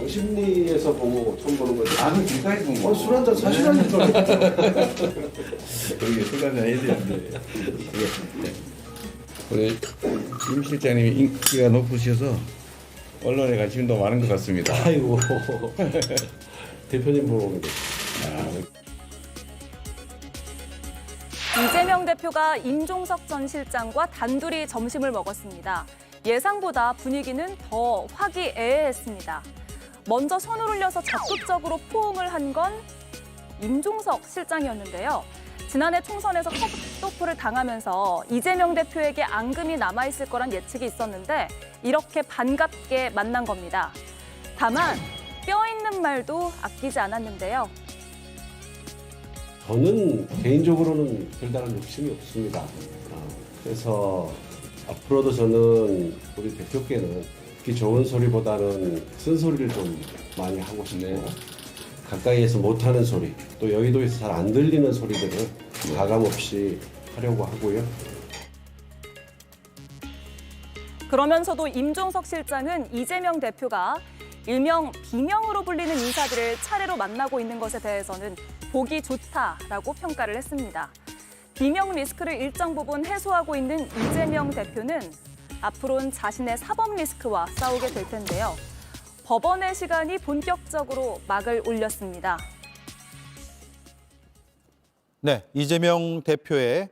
심리에서 보고 처음 보는 거죠. 아니 길가에서 본 거. 술 한잔 사시라니까. 여기 술 한잔 해야 되는데. 우리 임 실장님이 인기가 높으셔서 언론에 관심도 많은 것 같습니다. 아이고. 대표님 보러 오게 됐어. 이재명 대표가 임종석 전 실장과 단둘이 점심을 먹었습니다. 예상보다 분위기는 더 화기애애했습니다. 먼저 손을 올려서 적극적으로 포옹을 한 건 임종석 실장이었는데요. 지난해 총선에서 컷오프를 당하면서 이재명 대표에게 앙금이 남아있을 거란 예측이 있었는데 이렇게 반갑게 만난 겁니다. 다만 뼈 있는 말도 아끼지 않았는데요. 저는 개인적으로는 별다른 욕심이 없습니다. 그래서 앞으로도 저는 우리 대표께는 듣기 좋은 소리보다는 쓴 소리를 좀 많이 하고 싶고 가까이에서 못하는 소리, 또 여의도에서 잘 안 들리는 소리들을 가감 없이 하려고 하고요. 그러면서도 임종석 실장은 이재명 대표가 일명 비명으로 불리는 인사들을 차례로 만나고 있는 것에 대해서는 보기 좋다라고 평가를 했습니다. 비명 리스크를 일정 부분 해소하고 있는 이재명 대표는 앞으로는 자신의 사법 리스크와 싸우게 될 텐데요. 법원의 시간이 본격적으로 막을 올렸습니다. 네, 이재명 대표의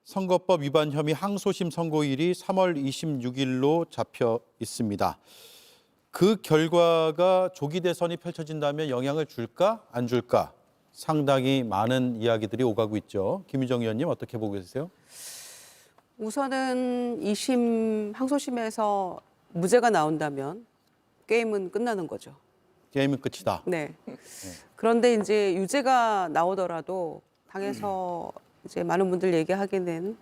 선거법 위반 혐의 항소심 선고일이 3월 26일로 잡혀 있습니다. 그 결과가 조기 대선이 펼쳐진다면 영향을 줄까 안 줄까 상당히 많은 이야기들이 오가고 있죠. 김유정 의원님 어떻게 보고 계세요? 우선은 2심 항소심에서 무죄가 나온다면 게임은 끝나는 거죠. 게임은 끝이다. 네. 그런데 이제 유죄가 나오더라도 당에서 이제 많은 분들 얘기하기는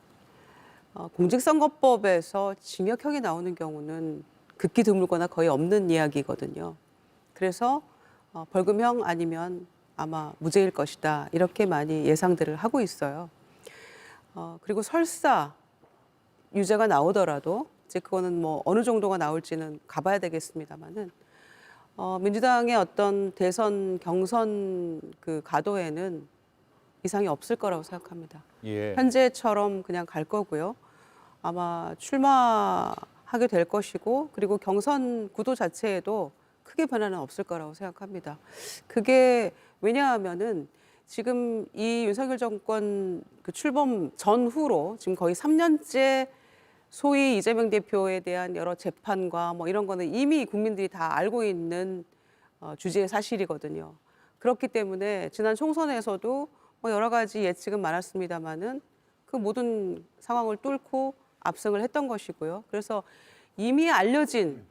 공직선거법에서 징역형이 나오는 경우는 극히 드물거나 거의 없는 이야기거든요. 그래서 벌금형 아니면 아마 무죄일 것이다. 이렇게 많이 예상들을 하고 있어요. 그리고 설사 유죄가 나오더라도 이제 그거는 뭐 어느 정도가 나올지는 가봐야 되겠습니다만은 민주당의 어떤 대선 경선 그 가도에는 이상이 없을 거라고 생각합니다. 예. 현재처럼 그냥 갈 거고요. 아마 출마하게 될 것이고 그리고 경선 구도 자체에도 크게 변화는 없을 거라고 생각합니다. 그게 왜냐하면은 지금 이 윤석열 정권 그 출범 전후로 지금 거의 3년째 소위 이재명 대표에 대한 여러 재판과 뭐 이런 거는 이미 국민들이 다 알고 있는 주제의 사실이거든요. 그렇기 때문에 지난 총선에서도 뭐 여러 가지 예측은 많았습니다만은 그 모든 상황을 뚫고 압승을 했던 것이고요. 그래서 이미 알려진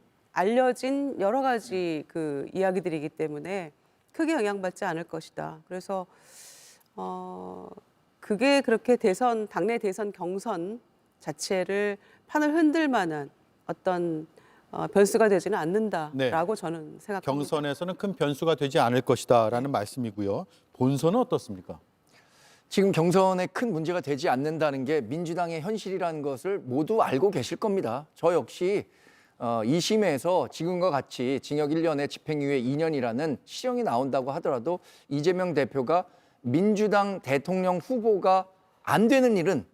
여러 가지 그 이야기들이기 때문에 크게 영향받지 않을 것이다. 그래서 그게 그렇게 당내 대선 경선 자체를 판을 흔들 만한 어떤 변수가 되지는 않는다라고 저는 생각합니다. 경선에서는 큰 변수가 되지 않을 것이다라는 말씀이고요. 본선은 어떻습니까? 지금 경선에 큰 문제가 되지 않는다는 게 민주당의 현실이라는 것을 모두 알고 계실 겁니다. 저 역시 2심에서 지금과 같이 징역 1년에 집행유예 2년이라는 시형이 나온다고 하더라도 이재명 대표가 민주당 대통령 후보가 안 되는 일은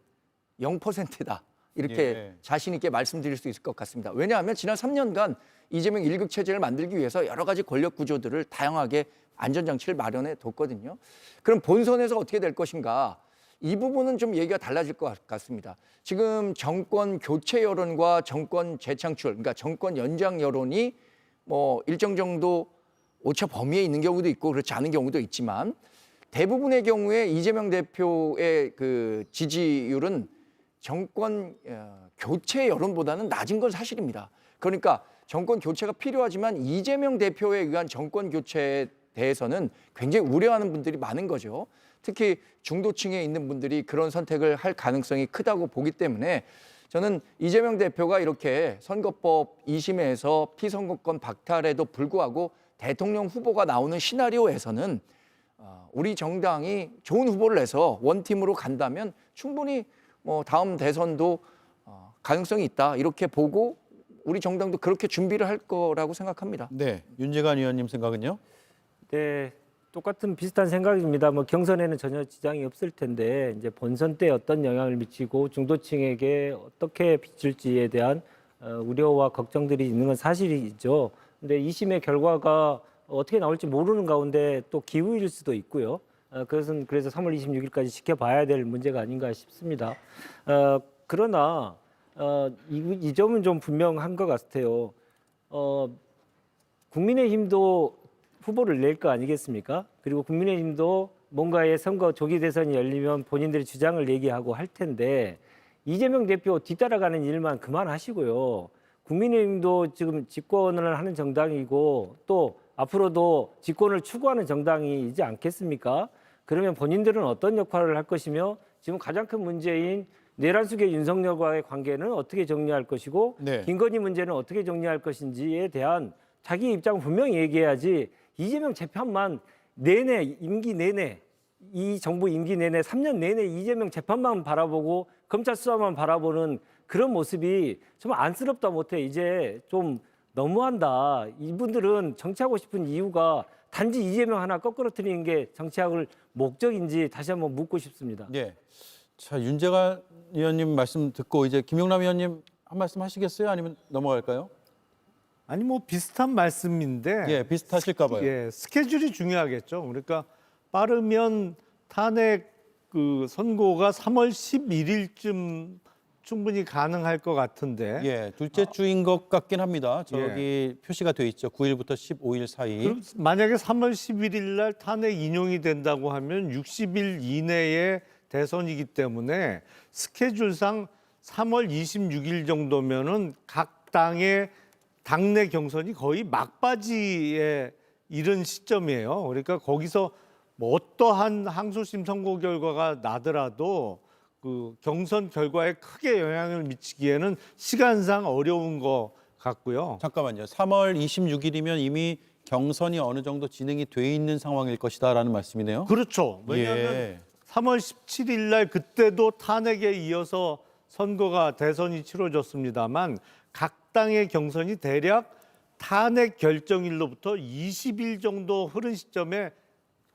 0%다. 이렇게 자신 있게 말씀드릴 수 있을 것 같습니다. 왜냐하면 지난 3년간 이재명 1급 체제를 만들기 위해서 여러 가지 권력 구조들을 다양하게 안전장치를 마련해 뒀거든요. 그럼 본선에서 어떻게 될 것인가? 이 부분은 좀 얘기가 달라질 것 같습니다. 지금 정권 교체 여론과 정권 재창출, 그러니까 정권 연장 여론이 뭐 일정 정도 오차 범위에 있는 경우도 있고 그렇지 않은 경우도 있지만 대부분의 경우에 이재명 대표의 그 지지율은 정권 교체 여론보다는 낮은 건 사실입니다. 그러니까 정권 교체가 필요하지만 이재명 대표에 의한 정권 교체에 대해서는 굉장히 우려하는 분들이 많은 거죠. 특히 중도층에 있는 분들이 그런 선택을 할 가능성이 크다고 보기 때문에 저는 이재명 대표가 이렇게 선거법 2심에서 피선거권 박탈에도 불구하고 대통령 후보가 나오는 시나리오에서는 우리 정당이 좋은 후보를 내서 원팀으로 간다면 충분히 뭐 다음 대선도 가능성이 있다 이렇게 보고 우리 정당도 그렇게 준비를 할 거라고 생각합니다. 네, 윤재관 의원님 생각은요? 네, 똑같은 비슷한 생각입니다. 뭐 경선에는 전혀 지장이 없을 텐데 이제 본선 때 어떤 영향을 미치고 중도층에게 어떻게 비칠지에 대한 우려와 걱정들이 있는 건 사실이죠. 근데 2심의 결과가 어떻게 나올지 모르는 가운데 또 기후일 수도 있고요. 그것은 그래서 3월 26일까지 지켜봐야 될 문제가 아닌가 싶습니다. 그러나 이 점은 좀 분명한 것 같아요. 국민의힘도 후보를 낼 거 아니겠습니까? 그리고 국민의힘도 뭔가의 선거 조기 대선이 열리면 본인들의 주장을 얘기하고 할 텐데 이재명 대표 뒤따라가는 일만 그만하시고요. 국민의힘도 지금 집권을 하는 정당이고 또 앞으로도 집권을 추구하는 정당이지 않겠습니까? 그러면 본인들은 어떤 역할을 할 것이며 지금 가장 큰 문제인 내란숙의 윤석열과의 관계는 어떻게 정리할 것이고 네. 김건희 문제는 어떻게 정리할 것인지에 대한 자기 입장을 분명히 얘기해야지 이재명 재판만 내내 임기 내내 이 정부 임기 내내 3년 내내 이재명 재판만 바라보고 검찰 수사만 바라보는 그런 모습이 좀 안쓰럽다 못해 이제 좀 너무한다. 이분들은 정치하고 싶은 이유가 단지 이재명 하나 거꾸로뜨리는 게 정치학을 목적인지 다시 한번 묻고 싶습니다. 네. 자, 윤재관 의원님 말씀 듣고 이제 김용남 의원님 한 말씀 하시겠어요? 아니면 넘어갈까요? 아니 뭐 비슷한 말씀인데 예, 비슷하실까 봐요. 예, 스케줄이 중요하겠죠. 그러니까 빠르면 탄핵 그 선고가 3월 11일쯤 충분히 가능할 것 같은데 예, 둘째 주인 것 같긴 합니다. 저기 표시가 돼 있죠. 9일부터 15일 사이. 그럼 만약에 3월 11일 날 탄핵 인용이 된다고 하면 60일 이내에 대선이기 때문에 스케줄상 3월 26일 정도면은 각 당의 당내 경선이 거의 막바지에 이른 시점이에요. 그러니까 거기서 뭐 어떠한 항소심 선고 결과가 나더라도 그 경선 결과에 크게 영향을 미치기에는 시간상 어려운 것 같고요. 잠깐만요. 3월 26일이면 이미 경선이 어느 정도 진행이 돼 있는 상황일 것이다라는 말씀이네요. 그렇죠. 왜냐하면 예. 3월 17일 날 그때도 탄핵에 이어서 선거가 대선이 치러졌습니다만 각 당의 경선이 대략 탄핵 결정일로부터 20일 정도 흐른 시점에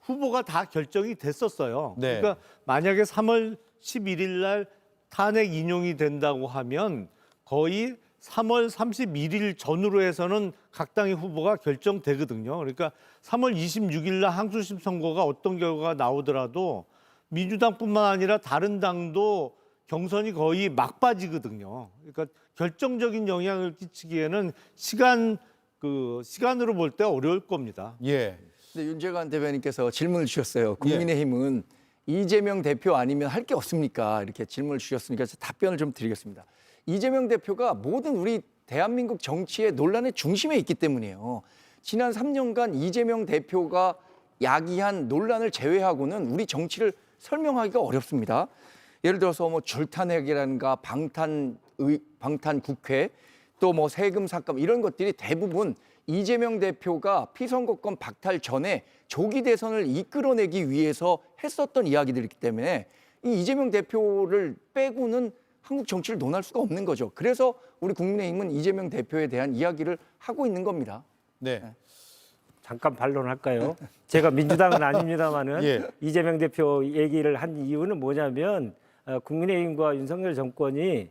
후보가 다 결정이 됐었어요. 네. 그러니까 만약에 3월 11일 날 탄핵 인용이 된다고 하면 거의 3월 31일 전후로 해서는 각 당의 후보가 결정되거든요. 그러니까 3월 26일 날 항소심 선고가 어떤 결과가 나오더라도 민주당뿐만 아니라 다른 당도 경선이 거의 막바지거든요. 그러니까 결정적인 영향을 끼치기에는 시간으로 볼 때 어려울 겁니다. 예. 근데 윤재관 대변인께서 질문을 주셨어요. 국민의힘은 이재명 대표 아니면 할 게 없습니까? 이렇게 질문을 주셨으니까 답변을 좀 드리겠습니다. 이재명 대표가 모든 우리 대한민국 정치의 논란의 중심에 있기 때문이에요. 지난 3년간 이재명 대표가 야기한 논란을 제외하고는 우리 정치를 설명하기가 어렵습니다. 예를 들어서 뭐 줄탄핵이라든가 방탄 국회 또 뭐 세금 삭감 이런 것들이 대부분 이재명 대표가 피선거권 박탈 전에 조기 대선을 이끌어내기 위해서 했었던 이야기들이기 때문에 이 이재명 대표를 빼고는 한국 정치를 논할 수가 없는 거죠. 그래서 우리 국민의힘은 이재명 대표에 대한 이야기를 하고 있는 겁니다. 네. 잠깐 반론할까요? 제가 민주당은 아닙니다만은 예. 이재명 대표 얘기를 한 이유는 뭐냐면 국민의힘과 윤석열 정권이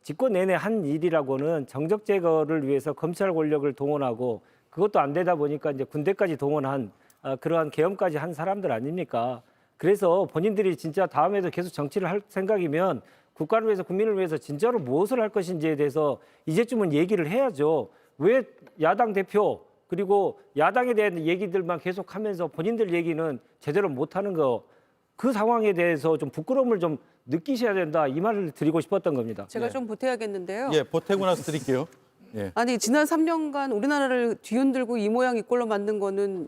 집권 내내 한 일이라고는 정적 제거를 위해서 검찰 권력을 동원하고 그것도 안 되다 보니까 이제 군대까지 동원한 그러한 계엄까지 한 사람들 아닙니까? 그래서 본인들이 진짜 다음에도 계속 정치를 할 생각이면 국가를 위해서 국민을 위해서 진짜로 무엇을 할 것인지에 대해서 이제쯤은 얘기를 해야죠. 왜 야당 대표 그리고 야당에 대한 얘기들만 계속하면서 본인들 얘기는 제대로 못하는 거 그 상황에 대해서 좀 부끄러움을 좀 느끼셔야 된다 이 말을 드리고 싶었던 겁니다. 제가 네. 좀 보태야겠는데요. 예, 보태고 나서 드릴게요. 예. 아니 지난 3년간 우리나라를 뒤흔들고 이 모양 이 꼴로 만든 거는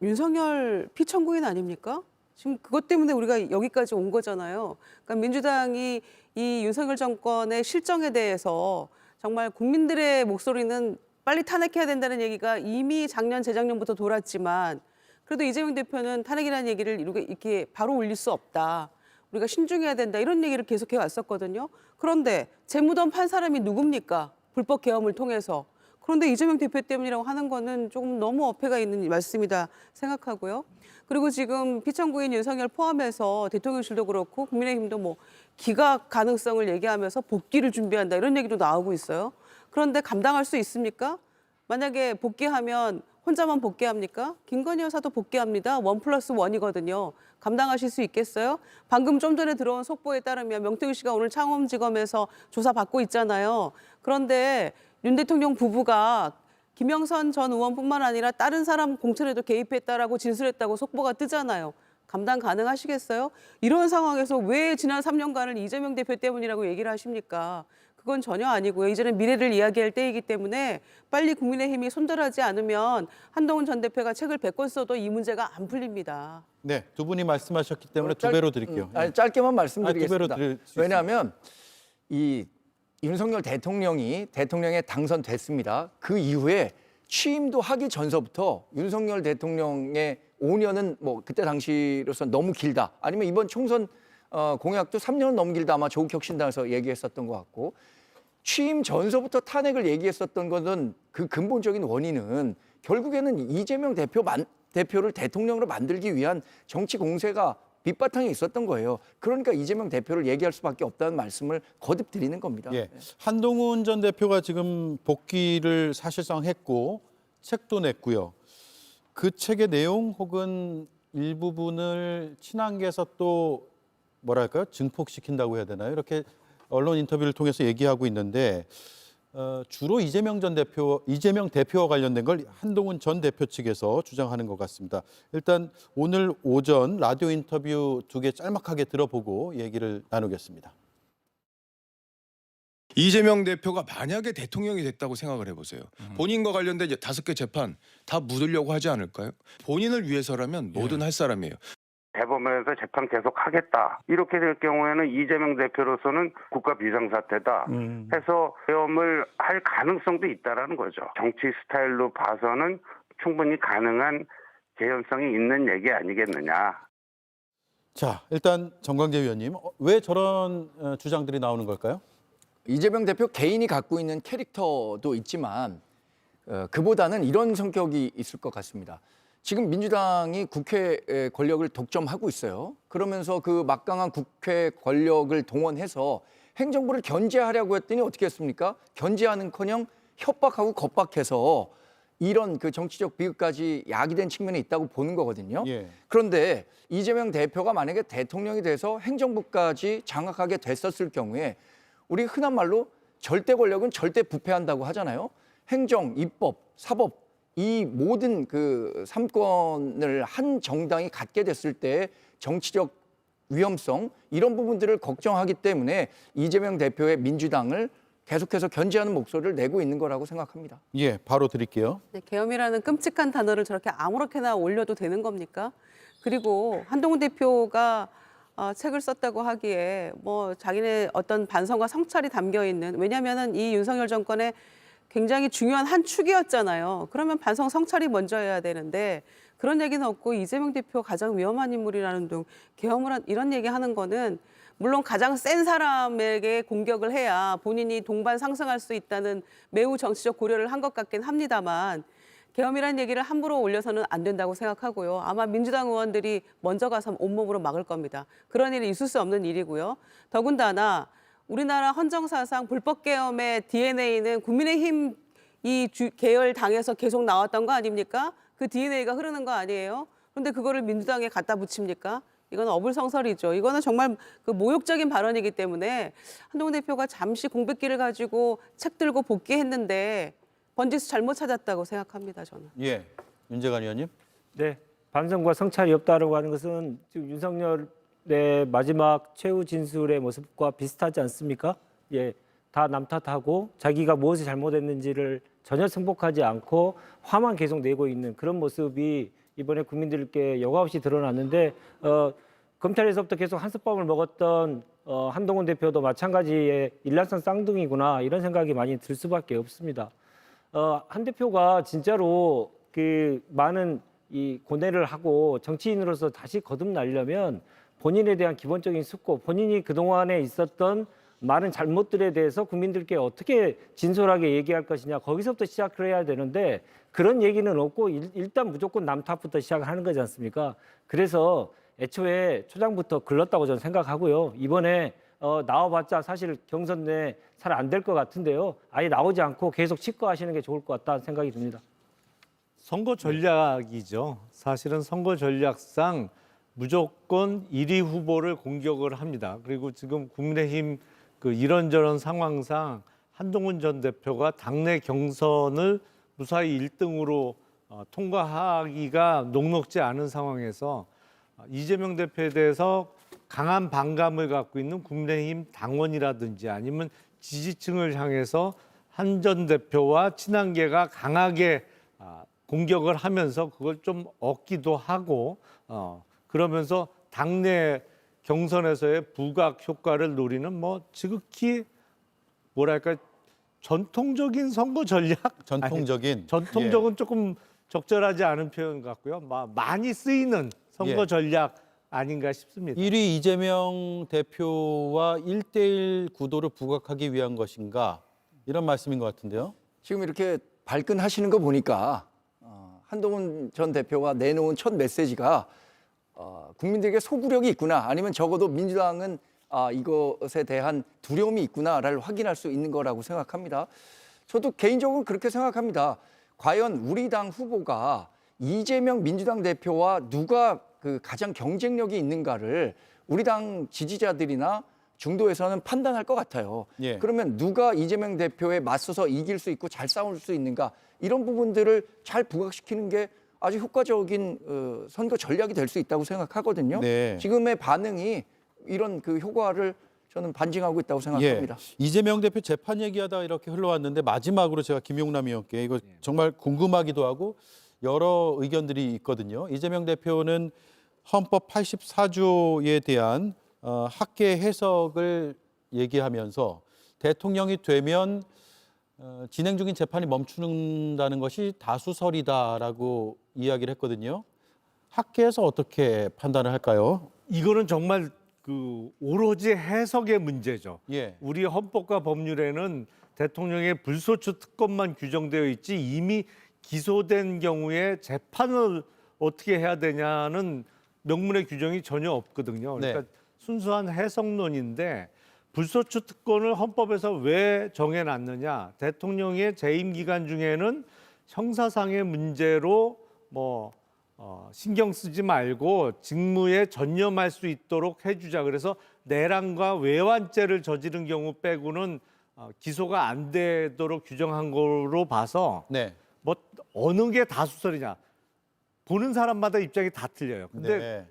윤석열 피청구인 아닙니까? 지금 그것 때문에 우리가 여기까지 온 거잖아요. 그러니까 민주당이 이 윤석열 정권의 실정에 대해서 정말 국민들의 목소리는 빨리 탄핵해야 된다는 얘기가 이미 작년, 재작년부터 돌았지만 그래도 이재명 대표는 탄핵이라는 얘기를 이렇게 바로 올릴 수 없다. 우리가 신중해야 된다. 이런 얘기를 계속해 왔었거든요. 그런데 재무던 판 사람이 누굽니까? 불법 계엄을 통해서. 그런데 이재명 대표 때문이라고 하는 거는 조금 너무 어폐가 있는 말씀이다 생각하고요. 그리고 지금 피청구인 윤석열 포함해서 대통령실도 그렇고 국민의힘도 뭐 기각 가능성을 얘기하면서 복귀를 준비한다 이런 얘기도 나오고 있어요. 그런데 감당할 수 있습니까? 만약에 복귀하면 혼자만 복귀합니까? 김건희 여사도 복귀합니다. 1+1이거든요. 감당하실 수 있겠어요? 방금 좀 전에 들어온 속보에 따르면 명태균 씨가 오늘 창원지검에서 조사받고 있잖아요. 그런데 윤 대통령 부부가 김영선 전 의원뿐만 아니라 다른 사람 공천에도 개입했다라고 진술했다고 속보가 뜨잖아요. 감당 가능하시겠어요? 이런 상황에서 왜 지난 3년간을 이재명 대표 때문이라고 얘기를 하십니까? 그건 전혀 아니고요. 이제는 미래를 이야기할 때이기 때문에 빨리 국민의힘이 손절하지 않으면 한동훈 전 대표가 책을 100권 써도 이 문제가 안 풀립니다. 네, 두 분이 말씀하셨기 때문에 두 배로 드릴게요. 아니, 짧게만 말씀드리겠습니다. 두 배로 드릴 수 왜냐하면 이 윤석열 대통령이 대통령에 당선됐습니다. 그 이후에 취임도 하기 전서부터 윤석열 대통령의 5년은 뭐 그때 당시로서 너무 길다. 아니면 이번 총선 공약도 3년은 너무 길다. 아마 조국혁신당에서 얘기했었던 것 같고 취임 전서부터 탄핵을 얘기했었던 것은 그 근본적인 원인은 결국에는 이재명 대표를 대통령으로 만들기 위한 정치 공세가 밑바탕에 있었던 거예요. 그러니까 이재명 대표를 얘기할 수밖에 없다는 말씀을 거듭 드리는 겁니다. 예, 한동훈 전 대표가 지금 복귀를 사실상 했고 책도 냈고요. 그 책의 내용 혹은 일부분을 친한계에서 또 뭐랄까요? 증폭시킨다고 해야 되나요? 이렇게 언론 인터뷰를 통해서 얘기하고 있는데 주로 이재명 대표와 관련된 걸 한동훈 전 대표 측에서 주장하는 것 같습니다. 일단 오늘 오전 라디오 인터뷰 두 개 짤막하게 들어보고 얘기를 나누겠습니다. 이재명 대표가 만약에 대통령이 됐다고 생각을 해보세요. 본인과 관련된 이제 5개 재판 다 묻으려고 하지 않을까요? 본인을 위해서라면 뭐든 할 사람이에요. 대법원에서 재판 계속 하겠다. 이렇게 될 경우에는 이재명 대표로서는 국가 비상사태다 해서 계엄을 할 가능성도 있다라는 거죠. 정치 스타일로 봐서는 충분히 가능한 개연성이 있는 얘기 아니겠느냐. 자, 일단 정광재 위원님, 왜 저런 주장들이 나오는 걸까요? 이재명 대표 개인이 갖고 있는 캐릭터도 있지만 그보다는 이런 성격이 있을 것 같습니다. 지금 민주당이 국회 권력을 독점하고 있어요. 그러면서 그 막강한 국회 권력을 동원해서 행정부를 견제하려고 했더니 어떻게 했습니까? 견제하는커녕 협박하고 겁박해서 이런 그 정치적 비극까지 야기된 측면이 있다고 보는 거거든요. 예. 그런데 이재명 대표가 만약에 대통령이 돼서 행정부까지 장악하게 됐었을 경우에 우리 흔한 말로 절대 권력은 절대 부패한다고 하잖아요. 행정, 입법, 사법 이 모든 그 3권을 한 정당이 갖게 됐을 때 정치적 위험성 이런 부분들을 걱정하기 때문에 이재명 대표의 민주당을 계속해서 견제하는 목소리를 내고 있는 거라고 생각합니다. 예, 바로 드릴게요. 네, 계엄이라는 끔찍한 단어를 저렇게 아무렇게나 올려도 되는 겁니까? 그리고 한동훈 대표가 책을 썼다고 하기에 뭐 자기네 어떤 반성과 성찰이 담겨 있는 왜냐하면은 이 윤석열 정권의 굉장히 중요한 한 축이었잖아요. 그러면 반성 성찰이 먼저여야 되는데 그런 얘기는 없고 이재명 대표 가장 위험한 인물이라는 등 계엄을 이런 얘기하는 거는 물론 가장 센 사람에게 공격을 해야 본인이 동반 상승할 수 있다는 매우 정치적 고려를 한 것 같긴 합니다만 계엄이라는 얘기를 함부로 올려서는 안 된다고 생각하고요. 아마 민주당 의원들이 먼저 가서 온몸으로 막을 겁니다. 그런 일이 있을 수 없는 일이고요. 더군다나 우리나라 헌정사상 불법 계엄의 DNA는 국민의힘 계열 당에서 계속 나왔던 거 아닙니까? 그 DNA가 흐르는 거 아니에요? 그런데 그거를 민주당에 갖다 붙입니까? 이건 어불성설이죠. 이거는 정말 그 모욕적인 발언이기 때문에 한동훈 대표가 잠시 공백기를 가지고 책 들고 복귀했는데 번지수 잘못 찾았다고 생각합니다, 저는. 예, 윤재관 의원님. 네, 반성과 성찰이 없다라고 하는 것은 지금 윤석열의 마지막 최후 진술의 모습과 비슷하지 않습니까? 예, 다 남 탓하고 자기가 무엇이 잘못했는지를 전혀 승복하지 않고 화만 계속 내고 있는 그런 모습이 이번에 국민들께 여과 없이 드러났는데 검찰에서부터 계속 한솥밥을 먹었던 한동훈 대표도 마찬가지의 일란성 쌍둥이구나 이런 생각이 많이 들 수밖에 없습니다. 한 대표가 진짜로 그 많은 이 고뇌를 하고 정치인으로서 다시 거듭나려면 본인에 대한 기본적인 숙고, 본인이 그동안에 있었던 많은 잘못들에 대해서 국민들께 어떻게 진솔하게 얘기할 것이냐 거기서부터 시작을 해야 되는데 그런 얘기는 없고 일단 무조건 남 탓부터 시작을 하는 거지 않습니까? 그래서 애초에 초장부터 글렀다고 저는 생각하고요. 이번에 나와봤자 사실 경선 내 잘 안 될 것 같은데요. 아예 나오지 않고 계속 치과하시는 게 좋을 것 같다는 생각이 듭니다. 선거 전략이죠. 사실은 선거 전략상 무조건 1위 후보를 공격을 합니다. 그리고 지금 국민의힘 그 이런저런 상황상 한동훈 전 대표가 당내 경선을 무사히 1등으로 통과하기가 녹록지 않은 상황에서 이재명 대표에 대해서 강한 반감을 갖고 있는 국민의힘 당원이라든지 아니면 지지층을 향해서 한 전 대표와 친한계가 강하게 공격을 하면서 그걸 좀 얻기도 하고 그러면서 당내 경선에서의 부각 효과를 노리는 뭐 지극히 뭐랄까 전통적인 선거 전략 전통적인 전통적은 조금 적절하지 않은 표현 같고요. 많이 쓰이는 선거 예. 전략 아닌가 싶습니다. 1위 이재명 대표와 1대1 구도를 부각하기 위한 것인가 이런 말씀인 것 같은데요. 지금 이렇게 발끈하시는 거 보니까 한동훈 전 대표가 내놓은 첫 메시지가 국민들에게 소구력이 있구나 아니면 적어도 민주당은 이것에 대한 두려움이 있구나를 확인할 수 있는 거라고 생각합니다. 저도 개인적으로 그렇게 생각합니다. 과연 우리 당 후보가 이재명 민주당 대표와 누가 그 가장 경쟁력이 있는가를 우리 당 지지자들이나 중도에서는 판단할 것 같아요. 예. 그러면 누가 이재명 대표에 맞서서 이길 수 있고 잘 싸울 수 있는가 이런 부분들을 잘 부각시키는 게 아주 효과적인 선거 전략이 될 수 있다고 생각하거든요. 네. 지금의 반응이 이런 그 효과를 저는 반증하고 있다고 생각합니다. 예. 이재명 대표 재판 얘기하다 이렇게 흘러왔는데 마지막으로 제가 김용남 의원께 이거 정말 궁금하기도 하고 여러 의견들이 있거든요. 이재명 대표는 헌법 84조에 대한 학계 해석을 얘기하면서 대통령이 되면 진행 중인 재판이 멈춘다는 것이 다수설이다라고 이야기를 했거든요. 학계에서 어떻게 판단을 할까요? 이거는 정말 그 오로지 해석의 문제죠. 예. 우리 헌법과 법률에는 대통령의 불소추 특권만 규정되어 있지 이미 기소된 경우에 재판을 어떻게 해야 되냐는 명문의 규정이 전혀 없거든요. 그러니까 네. 순수한 해석론인데 불소추 특권을 헌법에서 왜 정해놨느냐? 대통령의 재임 기간 중에는 형사상의 문제로 신경 쓰지 말고 직무에 전념할 수 있도록 해주자. 그래서 내란과 외환죄를 저지른 경우 빼고는 기소가 안 되도록 규정한 거로 봐서 네. 뭐 어느 게 다수설이냐 보는 사람마다 입장이 다 틀려요. 근데 네.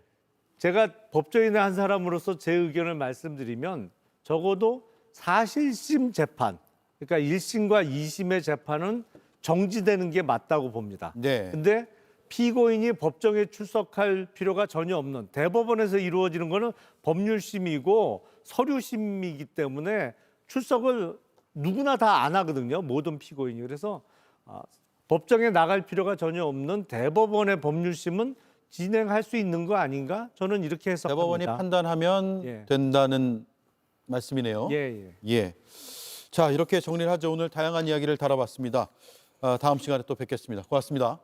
제가 법조인의 한 사람으로서 제 의견을 말씀드리면 적어도 사실심 재판, 그러니까 1심과 2심의 재판은 정지되는 게 맞다고 봅니다. 네. 근데 피고인이 법정에 출석할 필요가 전혀 없는 대법원에서 이루어지는 거는 법률심이고 서류심이기 때문에 출석을 누구나 다 안 하거든요. 모든 피고인이. 그래서 법정에 나갈 필요가 전혀 없는 대법원의 법률심은 진행할 수 있는 거 아닌가? 저는 이렇게 해석합니다. 대법원이 판단하면 예. 된다는 말씀이네요. 예. 예. 자, 이렇게 정리를 하죠. 오늘 다양한 이야기를 다뤄봤습니다. 다음 시간에 또 뵙겠습니다. 고맙습니다.